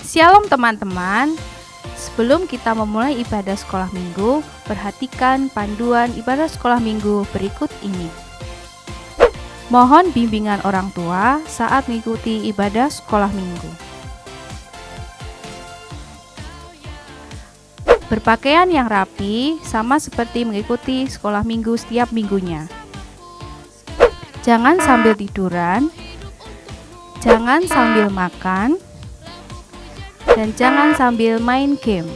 Shalom teman-teman, sebelum kita memulai ibadah sekolah minggu, perhatikan panduan ibadah sekolah minggu berikut ini. Mohon bimbingan orang tua saat mengikuti ibadah sekolah minggu. Berpakaian yang rapi sama seperti mengikuti sekolah minggu setiap minggunya. Jangan sambil tiduran, jangan sambil makan, dan jangan sambil main game.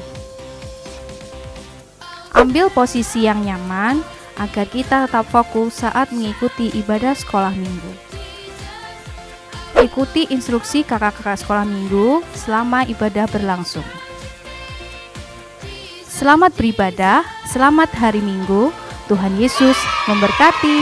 Ambil posisi yang nyaman agar kita tetap fokus saat mengikuti ibadah sekolah minggu. Ikuti instruksi kakak-kakak sekolah minggu selama ibadah berlangsung. Selamat beribadah, selamat hari Minggu, Tuhan Yesus memberkati.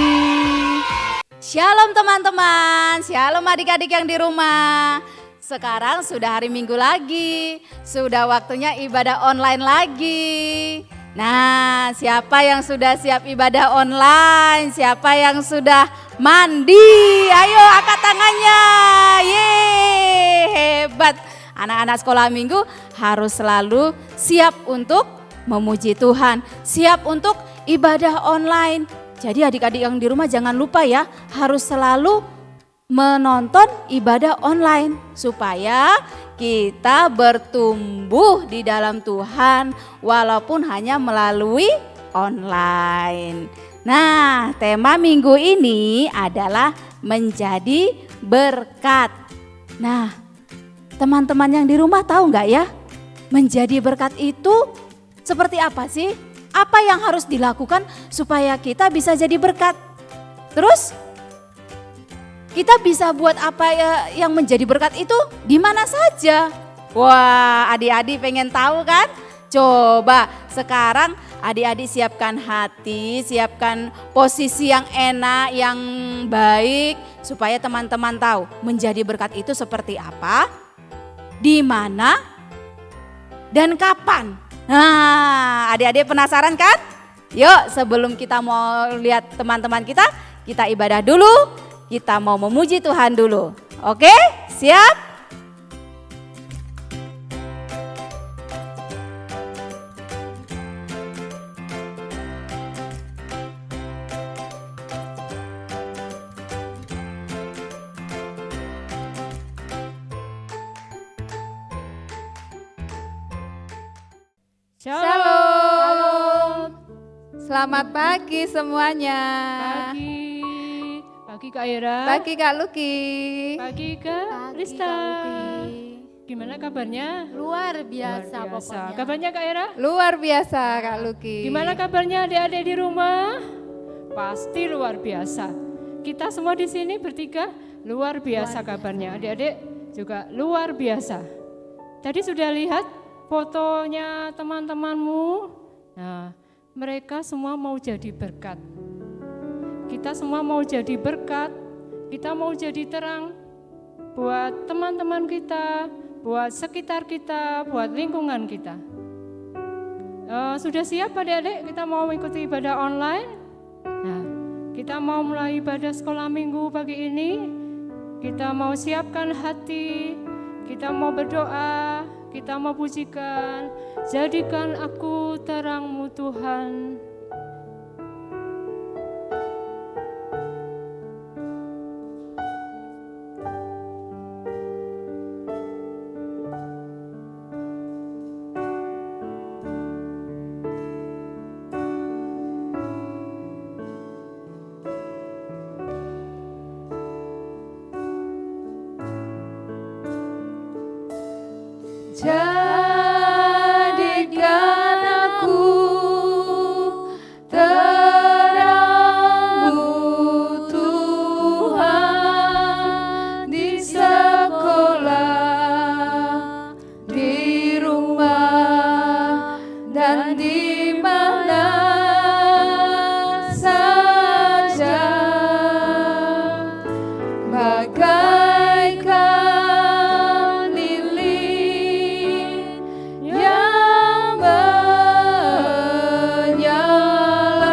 Shalom teman-teman, shalom adik-adik yang di rumah. Sekarang sudah hari Minggu lagi, sudah waktunya ibadah online lagi. Nah, siapa yang sudah siap ibadah online? Siapa yang sudah mandi? Ayo angkat tangannya. Yeay, hebat. Anak-anak sekolah minggu harus selalu siap untuk memuji Tuhan, siap untuk ibadah online. Jadi adik-adik yang di rumah jangan lupa ya, harus selalu menonton ibadah online supaya kita bertumbuh di dalam Tuhan walaupun hanya melalui online. Nah, tema minggu ini adalah menjadi berkat. Nah, teman-teman yang di rumah tahu nggak ya, menjadi berkat itu seperti apa sih? Apa yang harus dilakukan supaya kita bisa jadi berkat? Terus kita bisa buat apa yang menjadi berkat itu di mana saja? Wah, adik-adik pengen tahu kan? Coba sekarang adik-adik siapkan hati, siapkan posisi yang enak, yang baik supaya teman-teman tahu menjadi berkat itu seperti apa, di mana, dan kapan. Nah, adik-adik penasaran kan? Yuk, sebelum kita mau lihat teman-teman kita ibadah dulu. Kita mau memuji Tuhan dulu. Oke, siap? Shalom. Selamat pagi semuanya. Pagi Kak Ira. Pagi Kak Luki. Pagi Kak Rista. Gimana kabarnya? Luar biasa pokoknya. Kabarnya Kak Ira? Luar biasa Kak Luki. Gimana kabarnya adik-adik di rumah? Pasti luar biasa. Kita semua di sini bertiga luar biasa kabarnya. Adik-adik juga luar biasa. Tadi sudah lihat fotonya teman-temanmu? Nah, mereka semua mau jadi berkat. Kita semua mau jadi berkat, kita mau jadi terang buat teman-teman kita, buat sekitar kita, buat lingkungan kita. Sudah siap adik-adik kita mau ikuti ibadah online? Nah, kita mau mulai ibadah sekolah minggu pagi ini, kita mau siapkan hati, kita mau berdoa, kita mau pujikan, jadikan aku terang-Mu Tuhan. Jadikan aku terang-Mu Tuhan, di sekolah, di rumah, dan di mana saja. Bagaikan lilin yang menyala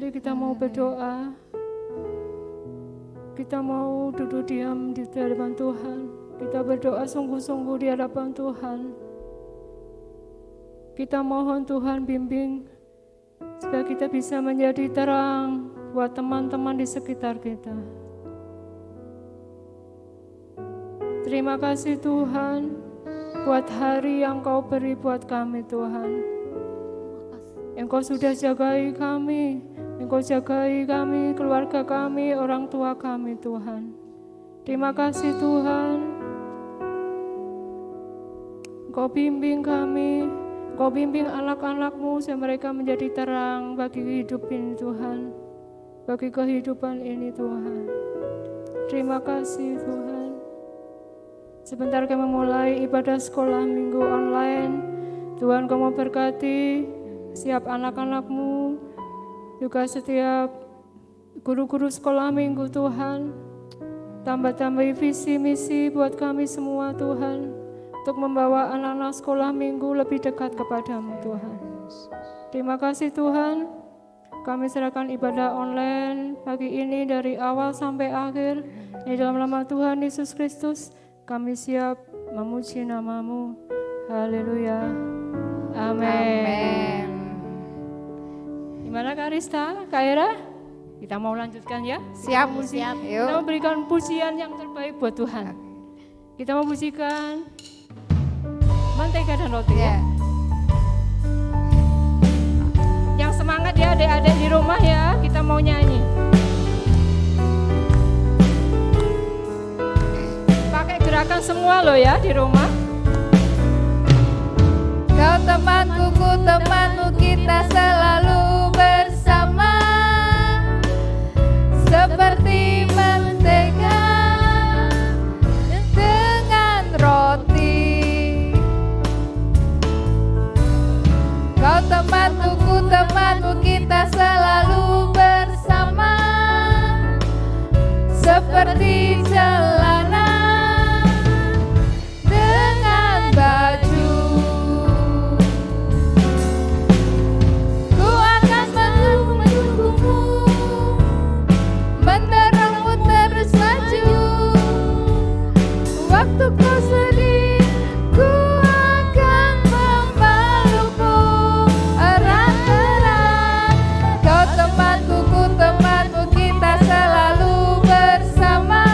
Adik-adik kita mau berdoa. Kita mau duduk diam di hadapan Tuhan. Kita berdoa sungguh-sungguh di hadapan Tuhan. Kita mohon Tuhan bimbing supaya kita bisa menjadi terang buat teman-teman di sekitar kita. Terima kasih Tuhan buat hari yang Kau beri buat kami Tuhan. Engkau sudah jagai kami, Engkau jagai kami, keluarga kami, orang tua kami Tuhan. Terima kasih Tuhan. Engkau bimbing kami, Engkau bimbing anak-anak-Mu supaya mereka menjadi terang bagi hidup ini Tuhan, bagi kehidupan ini Tuhan. Terima kasih Tuhan. Sebentar kami memulai ibadah sekolah minggu online. Tuhan Kau memberkati setiap anak-anak-Mu, juga setiap guru-guru sekolah minggu Tuhan. Tambah-tambahi visi misi buat kami semua Tuhan, untuk membawa anak-anak sekolah minggu lebih dekat kepadamu Tuhan. Terima kasih Tuhan, kami serahkan ibadah online pagi ini dari awal sampai akhir. Di dalam nama Tuhan Yesus Kristus, kami siap memuji nama-Mu. Haleluya. Amin. Gimana Kak Rista, Kak Era? Kita mau lanjutkan ya? Siap, Kita yuk. mau berikan pujian yang terbaik buat Tuhan. Kita mau pujikan Mentega dan Roti ya. Yang semangat ya adik-adik di rumah ya, kita mau nyanyi. Pakai gerakan semua loh ya di rumah. Kau temanku, ku temanmu, kita selalu bersama, seperti mentega dengan roti. Kau temanku, ku temanmu, kita selalu bersama, seperti celana dengan baju. Ku akan menunggumu, mendorongmu terus maju. Waktu kau sedih, ku akan memelukmu erat-erat. Kau temanku, ku temanmu, kita selalu bersama,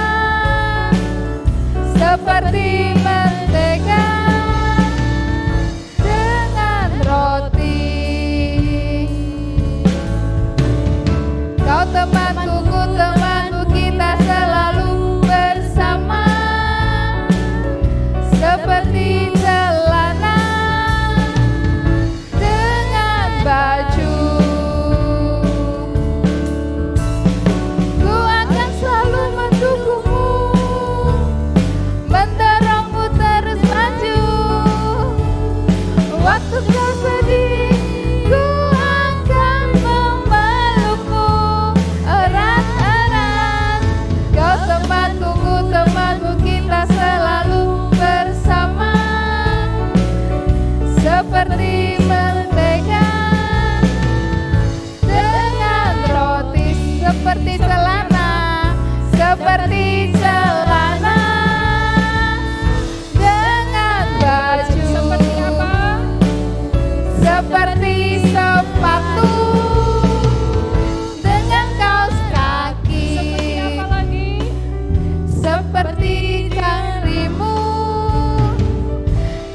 seperti mentega dengan roti. Kau temanku, ku temanmu, kita selalu bersama, seperti celana dengan baju. Ku akan selalu mendukungmu, mendorongmu terus maju. Waktu kau sedih, ku akan memelukmu erat-erat. Kau temanku, ku temanmu, kita selalu bersama, seperti mentega dengan roti, seperti celana, seperti celana dengan baju. Seperti apa? Seperti sepatu dengan kaos kaki. Seperti apa lagi? Seperti dirimu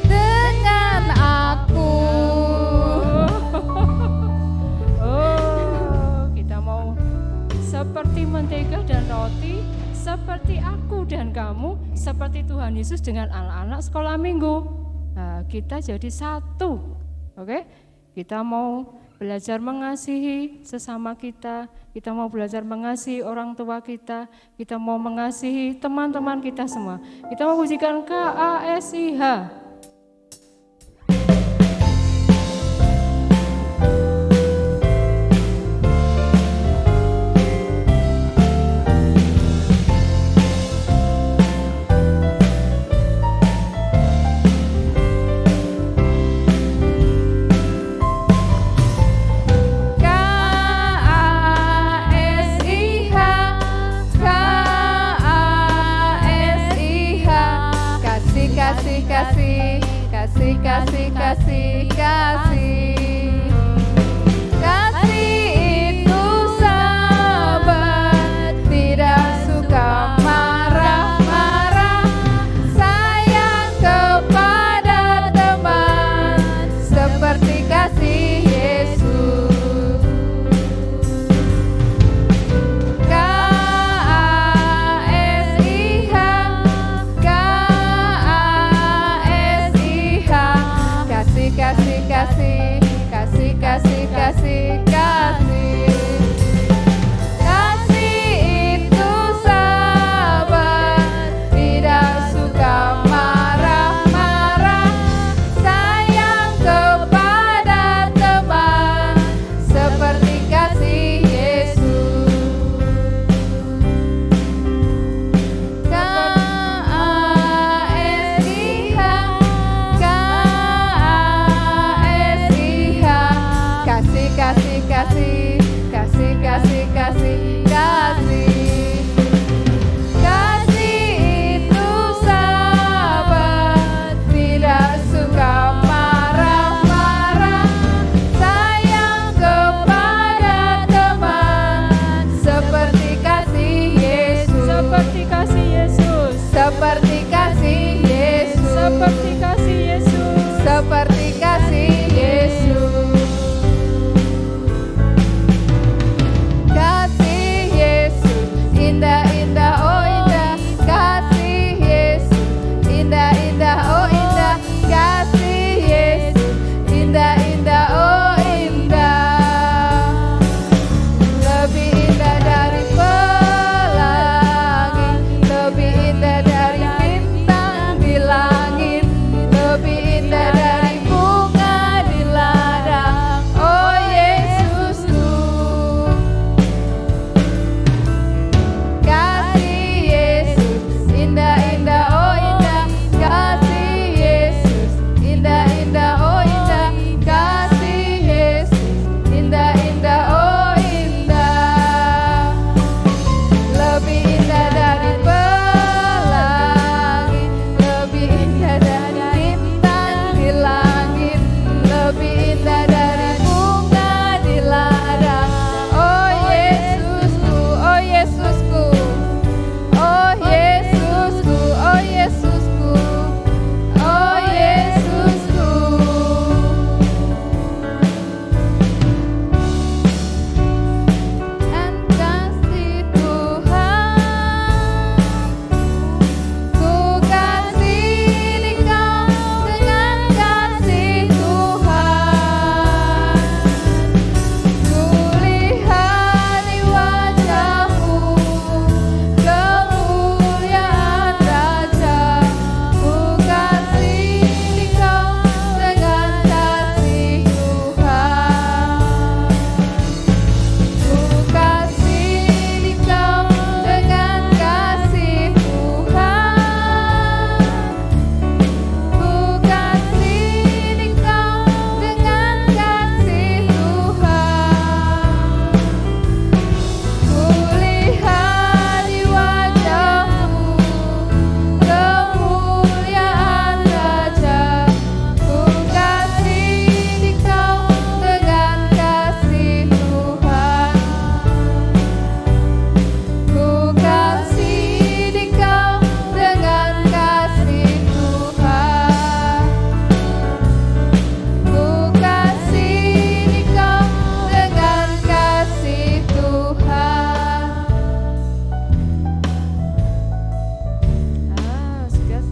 dengan aku. Oh, kita mau seperti mentega dan roti, seperti aku dan kamu, seperti Tuhan Yesus dengan anak-anak sekolah minggu. Nah, kita jadi satu, oke? Kita mau belajar mengasihi sesama kita mau belajar mengasihi orang tua kita mau mengasihi teman-teman kita semua. Kita mau pujikan KASIH. kasih, kasih, kasih, kasih, kasih. Kasih itu sahabat, tidak suka marah-marah, sayang kepada teman, seperti kasih Yesus. K-A-S-I-H, K-A-S-I-H, kasih, kasih, kasih, kasih, kasih, kasih, kasih. Kasih itu sahabat, tidak suka marah-marah, sayang kepada teman, seperti kasih Yesus. K-A-S-I-H, K-A-S-I-H, kasih, kasih, kasih, kasih, kasih, kasih, kasih. Kasih itu sahabat, tidak suka marah-marah, sayang kepada teman, seperti kasih Yesus. Seperti kasih Yesus. Seperti kasih Yesus. Seperti kasih Yesus. Seperti kasih Yesus. Kasih Yesus, indah-indah, oh indah. Kasih Yesus, indah-indah, oh indah. Kasih Yesus, indah-indah, oh indah. Lebih indah dari pelangi, lebih indah dari bintang di langit, lebih indah dari bunga di ladang, oh Yesusku. Kasih Yesus, indah-indah, oh indah. Kasih Yesus, indah-indah, oh indah. Kasih Yesus, indah-indah, oh indah. Lebih indah dari pelangi, lebih indah dari bintang di langit, lebih indah dari bunga di ladang, oh Yesusku, oh Yesusku, oh Yesusku, oh Yesusku, oh Yesusku. Dan kasih Tuhan, ku kasih Engkau dengan kasih Tuhan. Ku lihat di wajahmu kemuliaan Raja. Ku kasih Engkau dengan kasih Tuhan. Ku kasih Engkau dengan kasih Tuhan. Ku kasih Engkau dengan kasih Tuhan. Ku lihat di wajahmu kemuliaan Raja. Ku kasih Engkau dengan kasih Tuhan. Ku kasih Engkau dengan kasih Tuhan. Ku kasih Engkau dengan kasih Tuhan. Sudah.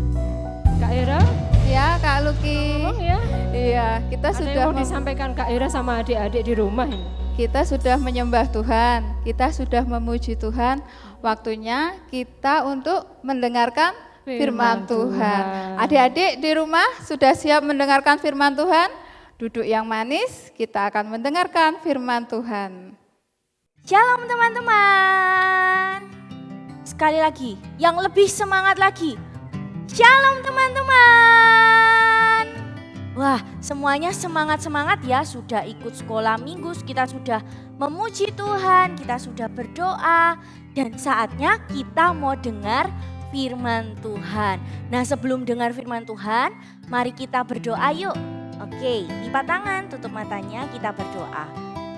Kak Era, Ya Kak Luki. ngomong ya. Iya, kita Ada sudah yang mau disampaikan Kak Era sama adik-adik di rumah ini. kita sudah menyembah Tuhan, kita sudah memuji Tuhan. Waktunya kita untuk mendengarkan firman Firman Tuhan. Tuhan. Adik-adik di rumah sudah siap mendengarkan firman Tuhan? Duduk yang manis, kita akan mendengarkan firman Tuhan. Shalom teman-teman. Sekali lagi, yang lebih semangat lagi. Shalom teman-teman. Wah, semuanya semangat-semangat ya, sudah ikut sekolah minggu, kita sudah memuji Tuhan, kita sudah berdoa, dan saatnya kita mau dengar firman Tuhan. Nah, sebelum dengar firman Tuhan, mari kita berdoa yuk. Oke, lipat tangan, tutup matanya, kita berdoa.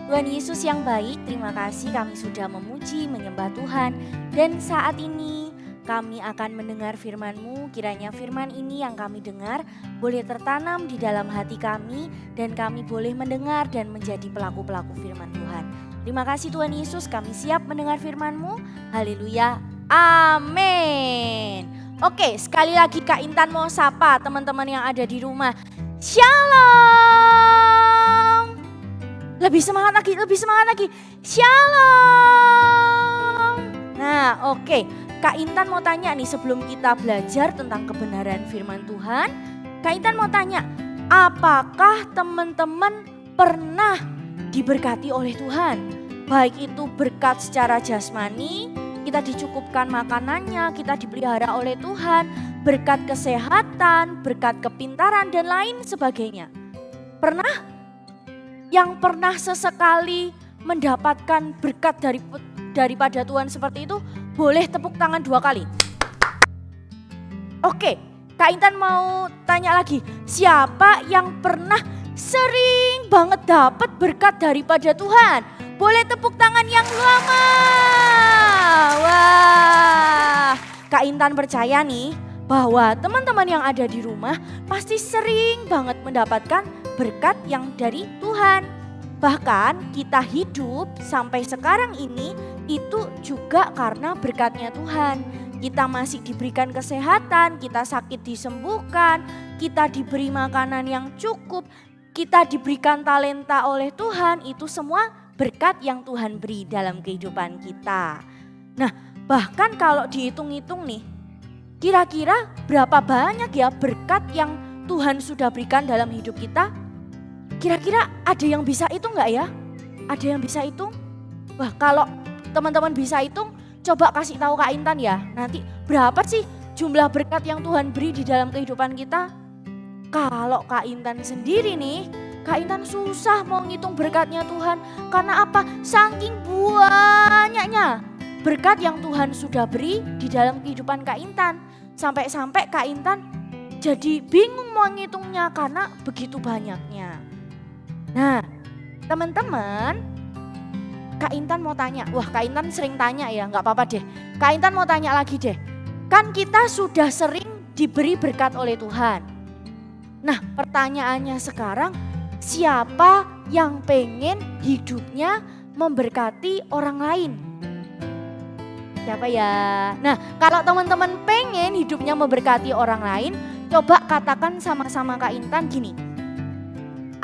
Tuhan Yesus yang baik, terima kasih kami sudah memuji, menyembah Tuhan. Dan saat ini kami akan mendengar firman-Mu, kiranya firman ini yang kami dengar boleh tertanam di dalam hati kami dan kami boleh mendengar dan menjadi pelaku-pelaku firman Tuhan. Terima kasih Tuhan Yesus, kami siap mendengar firman-Mu. Haleluya, amin. Oke, sekali lagi Kak Intan mau sapa teman-teman yang ada di rumah. Shalom. Lebih semangat lagi. Shalom. Nah, oke. Kak Intan mau tanya nih sebelum kita belajar tentang kebenaran firman Tuhan. Kak Intan mau tanya, apakah teman-teman pernah diberkati oleh Tuhan? Baik itu berkat secara jasmani, kita dicukupkan makanannya, kita dipelihara oleh Tuhan, berkat kesehatan, berkat kepintaran dan lain sebagainya. Pernah? Yang pernah sesekali mendapatkan berkat daripada Tuhan seperti itu, boleh tepuk tangan 2 kali. Oke, Kak Intan mau tanya lagi, siapa yang pernah sering banget dapat berkat daripada Tuhan? Boleh tepuk tangan yang lama. Wah, Kak Intan percaya nih bahwa teman-teman yang ada di rumah pasti sering banget mendapatkan berkat yang dari Tuhan. Bahkan kita hidup sampai sekarang ini itu juga karena berkatnya Tuhan. Kita masih diberikan kesehatan, kita sakit disembuhkan, kita diberi makanan yang cukup, kita diberikan talenta oleh Tuhan, itu semua berkat yang Tuhan beri dalam kehidupan kita. Nah, bahkan kalau dihitung-hitung nih, kira-kira berapa banyak ya berkat yang Tuhan sudah berikan dalam hidup kita? Kira-kira ada yang bisa hitung enggak ya? Ada yang bisa hitung? Wah, kalau teman-teman bisa hitung, coba kasih tahu Kak Intan ya. Nanti berapa sih jumlah berkat yang Tuhan beri di dalam kehidupan kita? Kalau Kak Intan sendiri nih, Kak Intan susah mau ngitung berkatnya Tuhan. Karena apa? Saking banyaknya berkat yang Tuhan sudah beri di dalam kehidupan Kak Intan. Sampai-sampai Kak Intan jadi bingung mau ngitungnya karena begitu banyaknya. Nah, teman-teman, Kak Intan mau tanya, wah Kak Intan sering tanya ya, nggak apa-apa deh. Kak Intan mau tanya lagi deh, kan kita sudah sering diberi berkat oleh Tuhan. Nah pertanyaannya sekarang, siapa yang pengen hidupnya memberkati orang lain? Siapa ya? Nah kalau teman-teman pengen hidupnya memberkati orang lain, coba katakan sama-sama Kak Intan gini.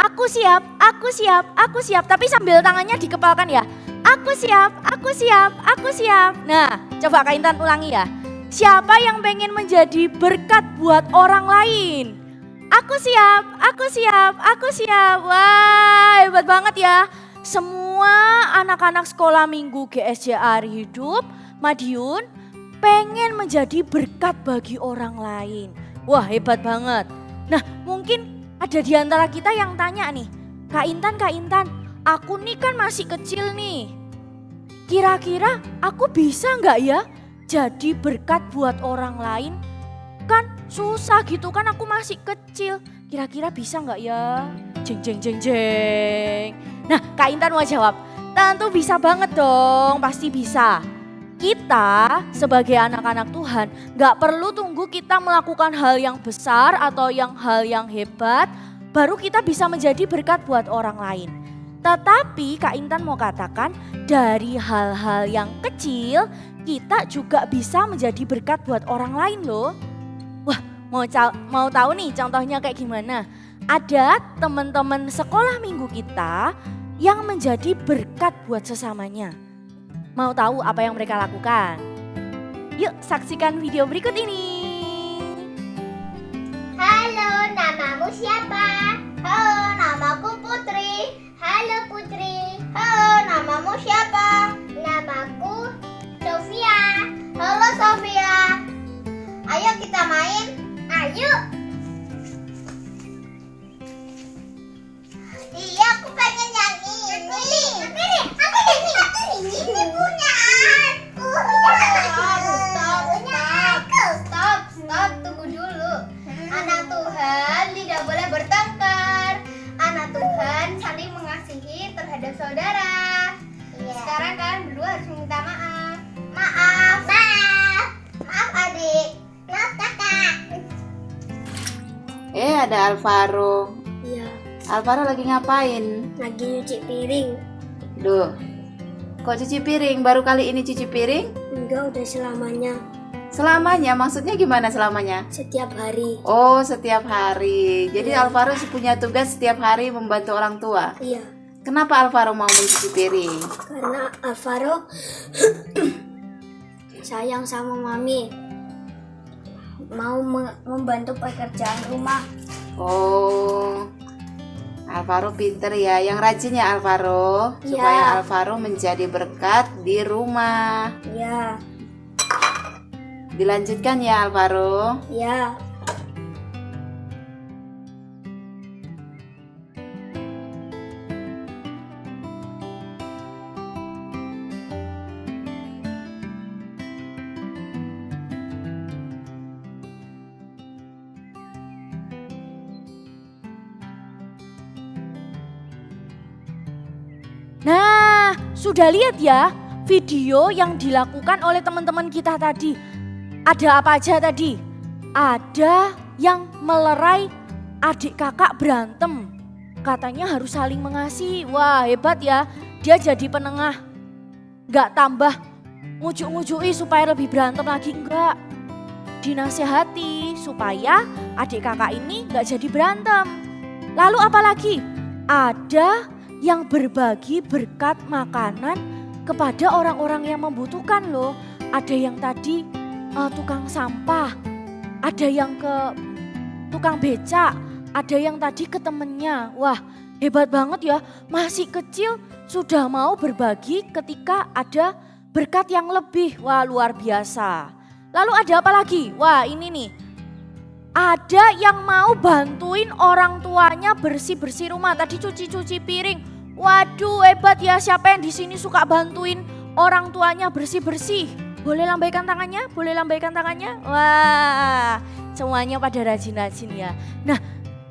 Aku siap, aku siap, aku siap. Tapi sambil tangannya dikepalkan ya. Aku siap, aku siap, aku siap. Nah, coba Kak Intan ulangi ya. Siapa yang pengen menjadi berkat buat orang lain? Aku siap, aku siap, aku siap. Wah, hebat banget ya. Semua anak-anak sekolah minggu GSJ Ari Hidup, Madiun, pengen menjadi berkat bagi orang lain. Wah, hebat banget. Nah, mungkin ada di antara kita yang tanya nih, Kak Intan, aku nih kan masih kecil nih. Kira-kira aku bisa nggak ya jadi berkat buat orang lain? Kan susah gitu kan, aku masih kecil. Kira-kira bisa nggak ya? Jeng jeng jeng jeng. Nah Kak Intan mau jawab, tentu bisa banget dong, pasti bisa. Kita sebagai anak-anak Tuhan gak perlu tunggu kita melakukan hal yang besar atau hal yang hebat baru kita bisa menjadi berkat buat orang lain. Tetapi Kak Intan mau katakan dari hal-hal yang kecil kita juga bisa menjadi berkat buat orang lain loh. Wah mau tahu nih contohnya kayak gimana? Ada teman-teman sekolah minggu kita yang menjadi berkat buat sesamanya. Mau tahu apa yang mereka lakukan? Yuk saksikan video berikut ini. Halo, namamu siapa? Halo, namaku Putri. Halo Putri. Halo, namamu siapa? Namaku Sofia. Halo Sofia. Ayo kita main. Ayo. Iya, aku pengen yang ini. Ini punya aku. Punya aku. dulu. Anak Tuhan tidak boleh bertengkar. Anak Tuhan saling mengasihi terhadap saudara. Sekarang kalian berdua harus minta maaf. Maaf. Maaf. Maaf adik. Maaf kakak. Ada Alvaro. Iya, Alvaro lagi ngapain? lagi nyuci piring. Duh, kok cuci piring? Baru kali ini cuci piring? Enggak, udah selamanya. Selamanya? Maksudnya gimana selamanya? Setiap hari. Oh, setiap hari. Jadi Alvaro punya tugas setiap hari membantu orang tua. Iya, Kenapa Alvaro mau mencuci piring? karena Alvaro sayang sama Mami. Mau membantu pekerjaan rumah. Oh, Alvaro pinter ya. Yang rajin ya Alvaro. Iya. Supaya Alvaro menjadi berkat di rumah. Iya, Dilanjutkan ya Alvaro. iya. Nah, sudah lihat ya video yang dilakukan oleh teman-teman kita tadi. Ada apa aja tadi? Ada yang melerai adik kakak berantem. Katanya harus saling mengasihi. Wah, hebat ya. Dia jadi penengah. Gak tambah ngujuk-ngujui supaya lebih berantem lagi, enggak. Dinasehati supaya adik kakak ini gak jadi berantem. Lalu apa lagi? Ada yang berbagi berkat makanan kepada orang-orang yang membutuhkan loh. Ada yang tadi tukang sampah, ada yang ke tukang becak, ada yang tadi ke temennya. Wah, hebat banget ya, masih kecil sudah mau berbagi ketika ada berkat yang lebih. Wah, luar biasa. Lalu ada apa lagi? Wah, ini nih. Ada yang mau bantuin orang tuanya bersih-bersih rumah. Tadi cuci-cuci piring. Waduh, hebat ya. Siapa yang di sini suka bantuin orang tuanya bersih-bersih? Boleh lambaikan tangannya? Boleh lambaikan tangannya? Wah, semuanya pada rajin-rajin ya. Nah,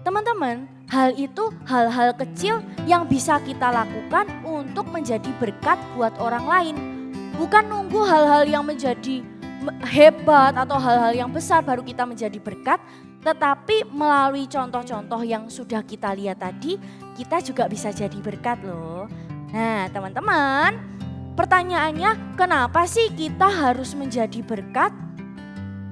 teman-teman, hal itu hal-hal kecil yang bisa kita lakukan untuk menjadi berkat buat orang lain. Bukan nunggu hal-hal yang menjadi hebat atau hal-hal yang besar baru kita menjadi berkat, tetapi melalui contoh-contoh yang sudah kita lihat tadi, kita juga bisa jadi berkat loh. Nah, teman-teman, pertanyaannya, kenapa sih kita harus menjadi berkat?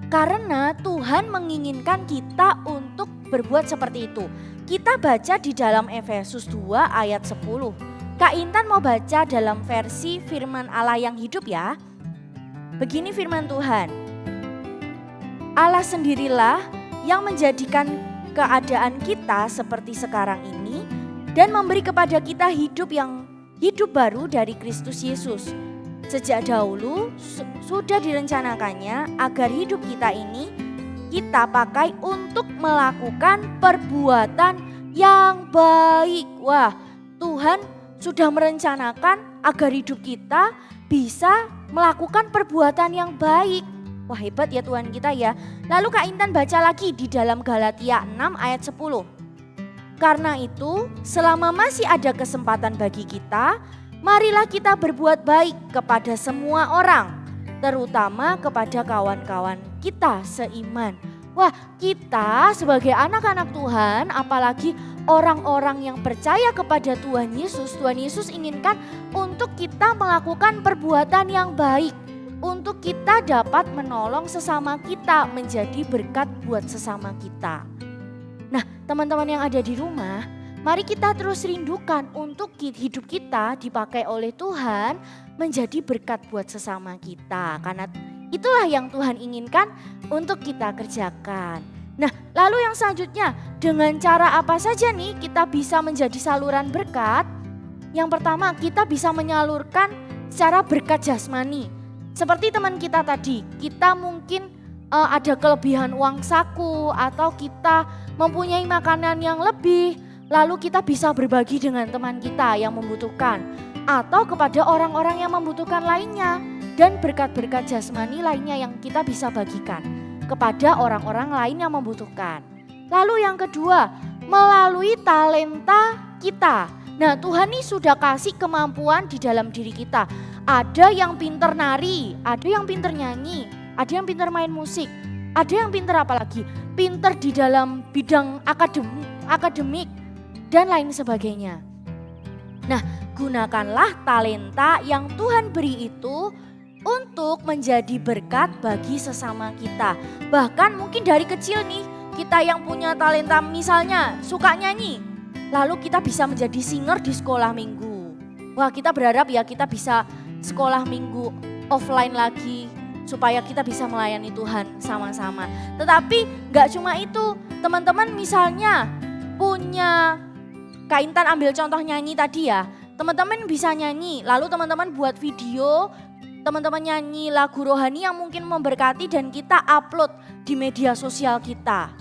Karena Tuhan menginginkan kita untuk berbuat seperti itu. Kita baca di dalam Efesus 2 ayat 10. Kak Intan mau baca dalam versi firman Allah yang hidup ya. Begini firman Tuhan. Allah sendirilah yang menjadikan keadaan kita seperti sekarang ini dan memberi kepada kita hidup baru dari Kristus Yesus. Sejak dahulu sudah direncanakannya agar hidup kita ini kita pakai untuk melakukan perbuatan yang baik. Wah, Tuhan sudah merencanakan agar hidup kita bisa melakukan perbuatan yang baik. Wah, hebat ya Tuhan kita ya. Lalu Kak Intan baca lagi di dalam Galatia 6 ayat 10. Karena itu, selama masih ada kesempatan bagi kita, marilah kita berbuat baik kepada semua orang, terutama kepada kawan-kawan kita seiman. Wah, kita sebagai anak-anak Tuhan, apalagi orang-orang yang percaya kepada Tuhan Yesus inginkan untuk kita melakukan perbuatan yang baik, untuk kita dapat menolong sesama kita, menjadi berkat buat sesama kita. Nah, teman-teman yang ada di rumah, mari kita terus rindukan untuk hidup kita dipakai oleh Tuhan menjadi berkat buat sesama kita. Karena itulah yang Tuhan inginkan untuk kita kerjakan. Nah, lalu yang selanjutnya, dengan cara apa saja nih kita bisa menjadi saluran berkat? Yang pertama, kita bisa menyalurkan secara berkat jasmani. Seperti teman kita tadi, kita mungkin ada kelebihan uang saku atau kita mempunyai makanan yang lebih, lalu kita bisa berbagi dengan teman kita yang membutuhkan atau kepada orang-orang yang membutuhkan lainnya dan berkat-berkat jasmani lainnya yang kita bisa bagikan. kepada orang-orang lain yang membutuhkan. Lalu yang kedua, melalui talenta kita. Nah, Tuhan ini sudah kasih kemampuan di dalam diri kita. Ada yang pinter nari, ada yang pinter nyanyi, ada yang pinter main musik, ada yang pinter apalagi, pinter di dalam bidang akademik dan lain sebagainya. Nah, gunakanlah talenta yang Tuhan beri itu untuk menjadi berkat bagi sesama kita. Bahkan mungkin dari kecil nih, kita yang punya talenta misalnya suka nyanyi, lalu kita bisa menjadi singer di sekolah minggu. Wah, kita berharap ya kita bisa sekolah minggu offline lagi supaya kita bisa melayani Tuhan sama-sama. Tetapi gak cuma itu, teman-teman misalnya punya, Kak Intan ambil contoh nyanyi tadi ya, teman-teman bisa nyanyi, lalu teman-teman buat video, teman-teman nyanyi lagu rohani yang mungkin memberkati dan kita upload di media sosial kita.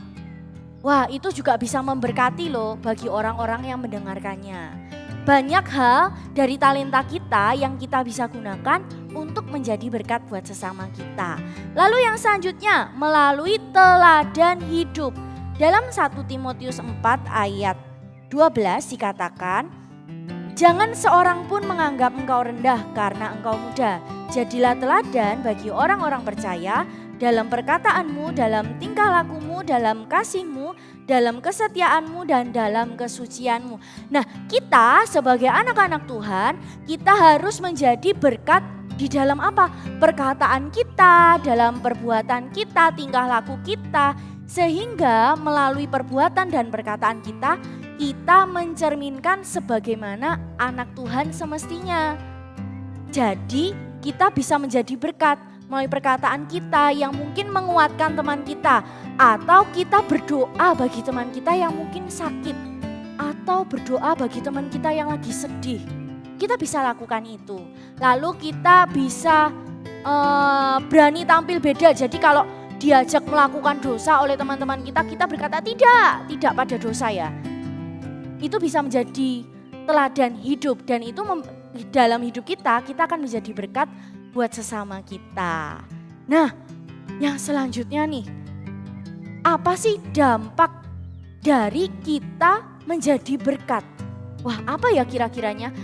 Wah, itu juga bisa memberkati loh bagi orang-orang yang mendengarkannya. Banyak hal dari talenta kita yang kita bisa gunakan untuk menjadi berkat buat sesama kita. Lalu yang selanjutnya, melalui teladan hidup. Dalam 1 Timotius 4 ayat 12 dikatakan, jangan seorang pun menganggap engkau rendah karena engkau muda. Jadilah teladan bagi orang-orang percaya dalam perkataanmu, dalam tingkah lakumu, dalam kasihmu, dalam kesetiaanmu, dan dalam kesucianmu. Nah, kita sebagai anak-anak Tuhan, kita harus menjadi berkat di dalam apa? Perkataan kita, dalam perbuatan kita, tingkah laku kita. Sehingga melalui perbuatan dan perkataan kita, kita mencerminkan sebagaimana anak Tuhan semestinya. Jadi kita bisa menjadi berkat melalui perkataan kita yang mungkin menguatkan teman kita, atau kita berdoa bagi teman kita yang mungkin sakit, atau berdoa bagi teman kita yang lagi sedih. Kita bisa lakukan itu. Lalu kita bisa berani tampil beda. Jadi kalau diajak melakukan dosa oleh teman-teman kita, kita berkata tidak pada dosa ya. Itu bisa menjadi teladan hidup dan itu dalam hidup kita akan menjadi berkat buat sesama kita. Nah, yang selanjutnya nih, apa sih dampak dari kita menjadi berkat? Wah, apa ya kira-kiranya?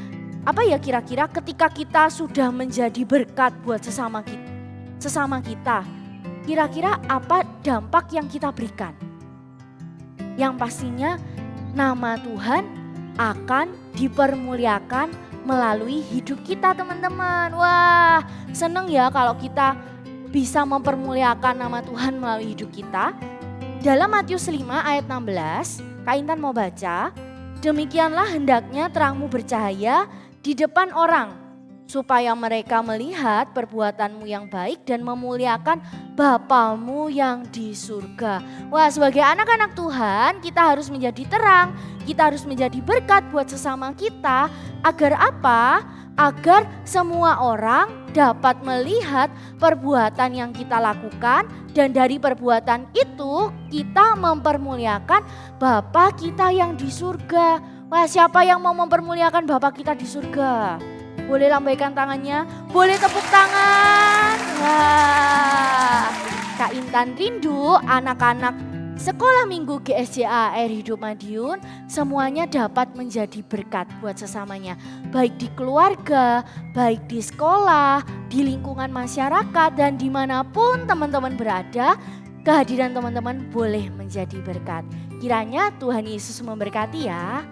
Apa ya kira-kira ketika kita sudah menjadi berkat buat sesama kita? Kira-kira apa dampak yang kita berikan? Yang pastinya nama Tuhan akan dipermuliakan melalui hidup kita, teman-teman. Wah, seneng ya kalau kita bisa mempermuliakan nama Tuhan melalui hidup kita. Dalam Matius 5 ayat 16, Kak Intan mau baca, demikianlah hendaknya terangmu bercahaya di depan orang, supaya mereka melihat perbuatanmu yang baik dan memuliakan Bapamu yang di surga. Wah, sebagai anak-anak Tuhan kita harus menjadi terang, kita harus menjadi berkat buat sesama kita. Agar apa? Agar semua orang dapat melihat perbuatan yang kita lakukan dan dari perbuatan itu kita mempermuliakan Bapa kita yang di surga. Wah, siapa yang mau mempermuliakan Bapa kita di surga? Boleh lambaikan tangannya, boleh tepuk tangan. Wah, Kak Intan rindu anak-anak Sekolah Minggu GSJA Air Hidup Madiun semuanya dapat menjadi berkat buat sesamanya. Baik di keluarga, baik di sekolah, di lingkungan masyarakat dan dimanapun teman-teman berada, kehadiran teman-teman boleh menjadi berkat. Kiranya Tuhan Yesus memberkati ya.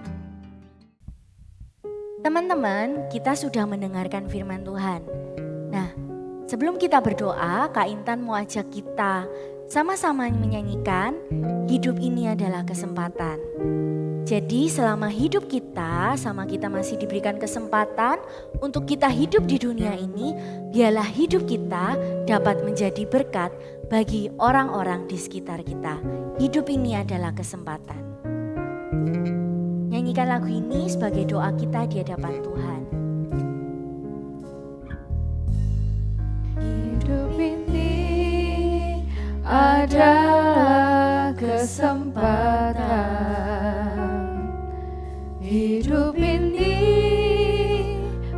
Teman-teman, kita sudah mendengarkan firman Tuhan. Nah, sebelum kita berdoa, Kak Intan mau ajak kita sama-sama menyanyikan Hidup Ini Adalah Kesempatan. Jadi selama hidup kita, sama kita masih diberikan kesempatan untuk kita hidup di dunia ini, biarlah hidup kita dapat menjadi berkat bagi orang-orang di sekitar kita. Hidup ini adalah kesempatan. Nyanyikan lagu ini sebagai doa kita di hadapan Tuhan. Hidup ini adalah kesempatan. Hidup ini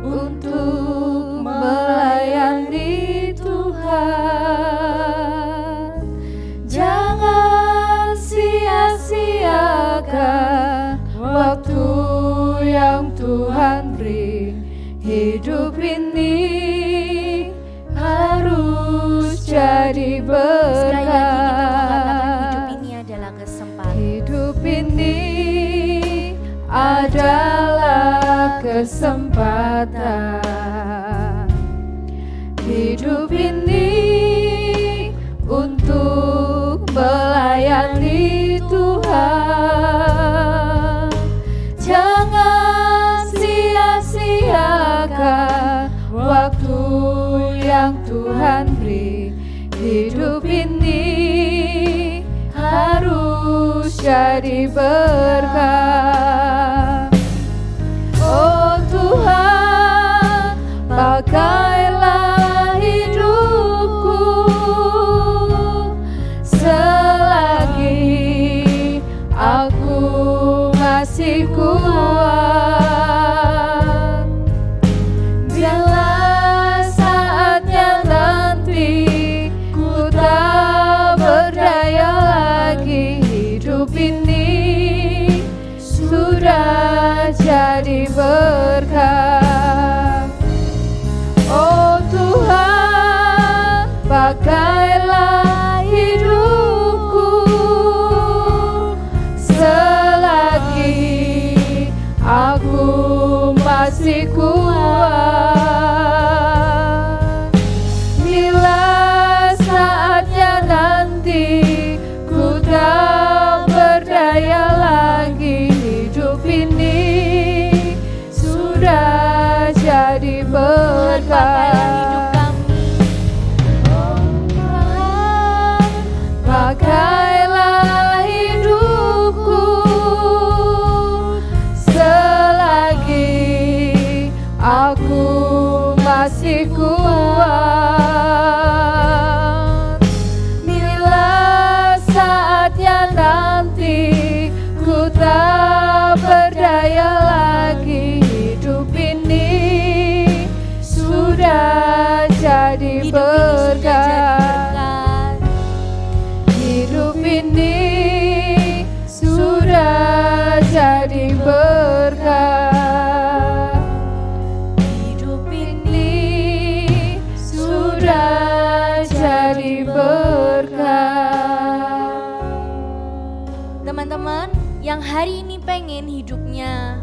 untuk melayani Tuhan. ini adalah kesempatan. Hidup ini untuk melayani Tuhan. Jangan sia-siakan waktu yang Tuhan beri. Hidup ini harus jadi berkah. Oh Tuhan, pakailah hidupku selagi aku masih kuat. Biarlah saatnya nanti ku tak berdaya lagi. Hidup ini sudah jadi berkah. Oh Tuhan, pakailah hidupku selagi aku masih kuat. Bila saatnya nanti ku tak berdaya lagi. Hidup ini sudah jadi berkah. Oh Tuhan, pakailah hidupku selagi aku masih kuat. Bila saatnya nanti ku tak berdaya lagi. Hidup ini sudah jadi berkah. Hidup ini sudah jadi berkah. Hidup ini sudah jadi berkah. Teman-teman yang hari ini pengen hidupnya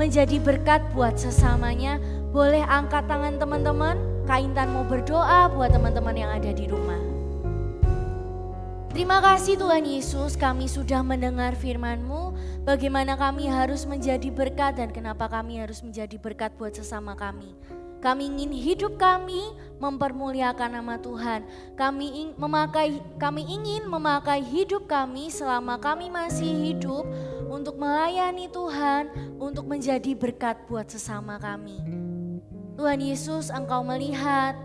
menjadi berkat buat sesamanya, boleh angkat tangan teman-teman. Kak Intan mau berdoa buat teman-teman yang ada di rumah. Terima kasih Tuhan Yesus, kami sudah mendengar firman-Mu, bagaimana kami harus menjadi berkat dan kenapa kami harus menjadi berkat buat sesama kami. Kami ingin hidup kami mempermuliakan nama Tuhan. Kami ingin memakai hidup kami selama kami masih hidup untuk melayani Tuhan, untuk menjadi berkat buat sesama kami. Tuhan Yesus, Engkau melihat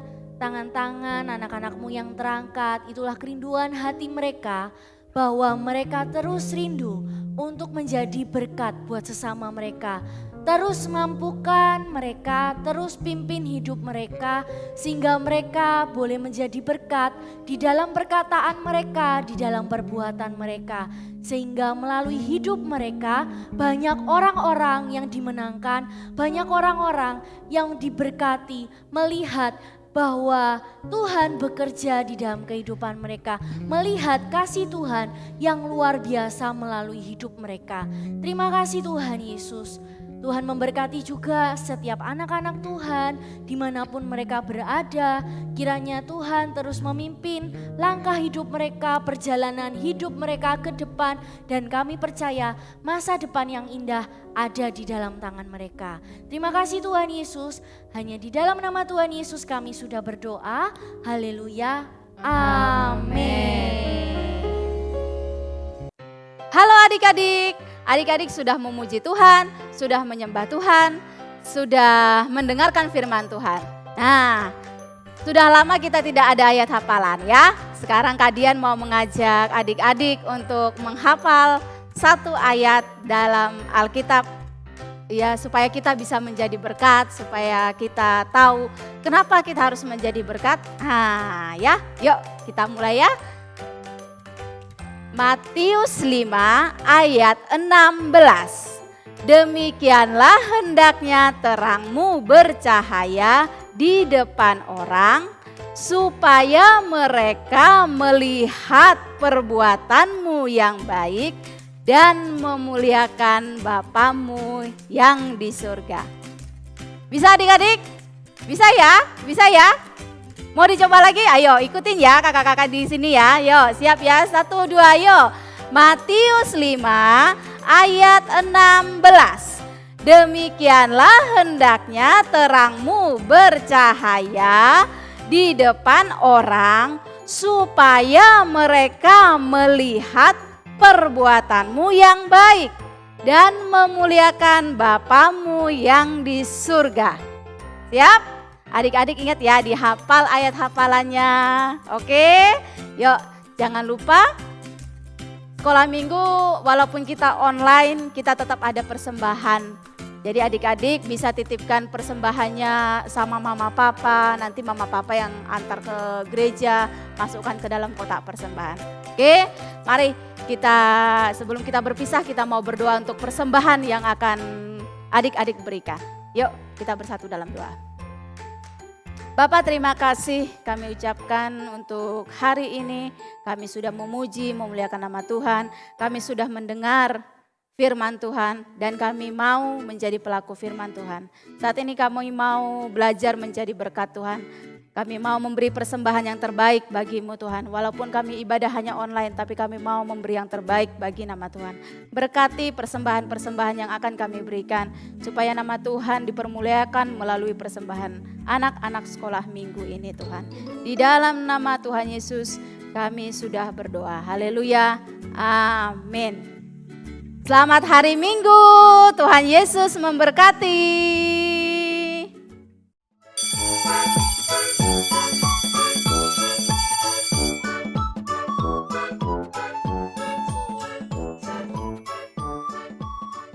tangan-tangan anak-anak-Mu yang terangkat, itulah kerinduan hati mereka bahwa mereka terus rindu untuk menjadi berkat buat sesama mereka. Terus mampukan mereka, terus pimpin hidup mereka sehingga mereka boleh menjadi berkat di dalam perkataan mereka, di dalam perbuatan mereka. Sehingga melalui hidup mereka banyak orang-orang yang dimenangkan, banyak orang-orang yang diberkati melihat bahwa Tuhan bekerja di dalam kehidupan mereka, melihat kasih Tuhan yang luar biasa melalui hidup mereka. Terima kasih Tuhan Yesus. Tuhan memberkati juga setiap anak-anak Tuhan dimanapun mereka berada. Kiranya Tuhan terus memimpin langkah hidup mereka, perjalanan hidup mereka ke depan. Dan kami percaya masa depan yang indah ada di dalam tangan mereka. Terima kasih Tuhan Yesus, hanya di dalam nama Tuhan Yesus kami sudah berdoa. Haleluya, amin. Halo adik-adik, adik-adik sudah memuji Tuhan, sudah menyembah Tuhan, sudah mendengarkan firman Tuhan. Nah, sudah lama kita tidak ada ayat hafalan ya. Sekarang Kak Dian mau mengajak adik-adik untuk menghafal satu ayat dalam Alkitab. Ya, supaya kita bisa menjadi berkat, supaya kita tahu kenapa kita harus menjadi berkat. Nah ya, yuk kita mulai ya. Matius 5 ayat 16. Demikianlah hendaknya terangmu bercahaya di depan orang, supaya mereka melihat perbuatanmu yang baik dan memuliakan Bapamu yang di surga. Bisa adik-adik? Bisa ya? Bisa ya? Mau dicoba lagi? Ayo ikutin ya kakak-kakak di sini ya. Yo, siap ya? 1, 2, ayo. Matius 5 ayat 16. Demikianlah hendaknya terangmu bercahaya di depan orang supaya mereka melihat perbuatanmu yang baik dan memuliakan Bapamu yang di surga. Siap? Adik-adik ingat ya, dihafal ayat hafalannya. Oke? Yuk, jangan lupa sekolah minggu walaupun kita online, kita tetap ada persembahan. Jadi adik-adik bisa titipkan persembahannya sama mama papa, nanti mama papa yang antar ke gereja, masukkan ke dalam kotak persembahan. Oke, mari kita sebelum kita berpisah kita mau berdoa untuk persembahan yang akan adik-adik berikan. Yuk kita bersatu dalam doa. Bapak terima kasih kami ucapkan untuk hari ini, kami sudah memuji, memuliakan nama Tuhan, kami sudah mendengar firman Tuhan dan kami mau menjadi pelaku firman Tuhan. Saat ini kami mau belajar menjadi berkat Tuhan. Kami mau memberi persembahan yang terbaik bagimu Tuhan. Walaupun kami ibadah hanya online tapi kami mau memberi yang terbaik bagi nama Tuhan. Berkati persembahan-persembahan yang akan kami berikan. Supaya nama Tuhan dipermuliakan melalui persembahan anak-anak sekolah minggu ini Tuhan. Di dalam nama Tuhan Yesus kami sudah berdoa. Haleluya. Amin. Selamat hari Minggu, Tuhan Yesus memberkati.